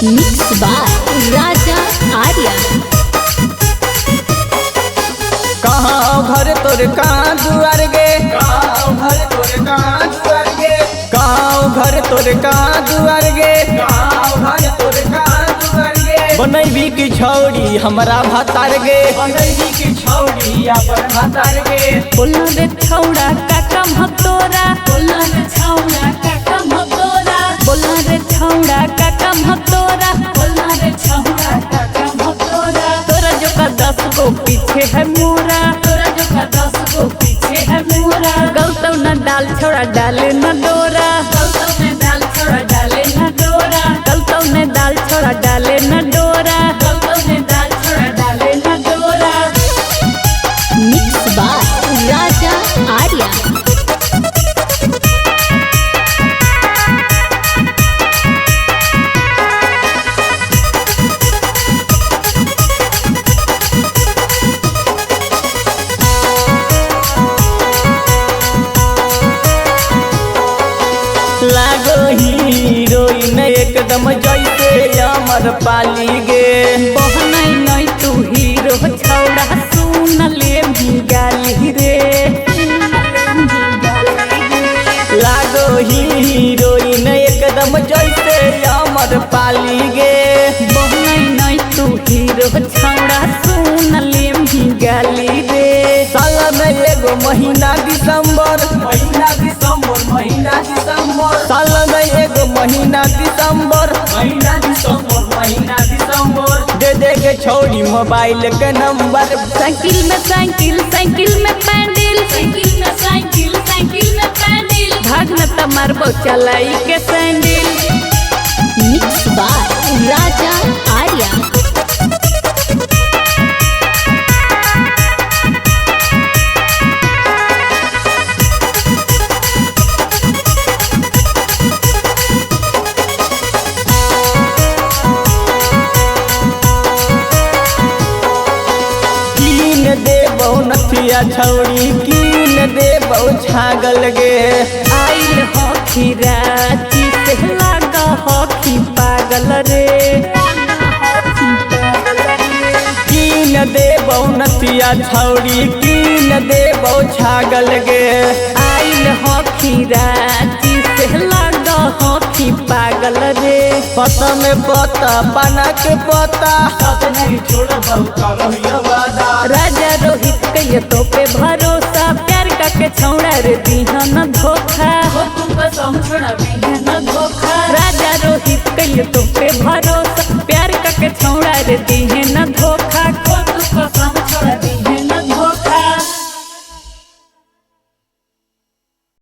Mix by राजा आर्या। कहाँ घर तोर कहाँ दुआर गे, कहाँ घर तोर कहाँ दुआर गे, कहाँ घर तोर कहाँ दुआर गे, कहाँ घर तोर कहाँ दुआर गे। बनैबी की छौड़ी हमरा भातार गे, बनैबी की छौड़ी अपन भातार गे। बोला रे छौड़ा का काम हो तोरा, बोला रे छौड़ा का काम हो तोरा, बोला रे छौड़ा का काम हो तोरा, बोला रे छौड़ा का काम हो तोरा। तोरा जो का 10 गो पीछे है मोरा, तोरा जो का 10 गो पीछे है मोरा। गलतौ न डाल छौड़ा डाले न डोरा, गलतौ न डाल छौड़ा डाले न डोरा, गलतौ न डाल छौड़ा डाले न डोरा, गलतौ न डाल छौड़ा डाले न डोरा। मिक्स बाय राजा आर्या। लागो हीरोइन एकदम जैसे अमर पाली गे। बहनै नै तू हीरो छौड़ा सुन ले गाली रे। लागो हीरोइन एकदम जैसे अमर पाली गे। बहनै नै तू हीरो छौड़ा सुन ले गाली रे। साल में एगो महीना दिसंबर, महीना दिसंबर, महीना दिसंबर। साल में एगो महीना दिसंबर, महीना दिसंबर, महीना दिसंबर। दे दे के छौड़ी मोबाइल के नंबर। साइकिल में साइकिल, साइकिल में पैंडल, साइकिल में साइकिल, साइकिल में पैंडल। भाग न तमार बो चलाई के सैंडल। मिक्स बाय राजा आर्या। देबौ नथिया छौड़ी कीन देबौ छागल गे। आइल हो खीराची से लागा हो खी पागल रे। कीन देबौ नथिया छौड़ी कीन देबौ छागल गे। आइल हो खीराची से लागा हो खी पागल रे। पता में पता बना के पता, सब नहीं छोड़बौ करहिया वादा। राजा रोहित के तो पे भरोसा, प्यार का के छौड़ा रे दीहन धोखा। हो तू कसम छोड़ा दीहन धोखा। राजा रोहित के तो पे भरोसा, प्यार का के छौड़ा रे दीहन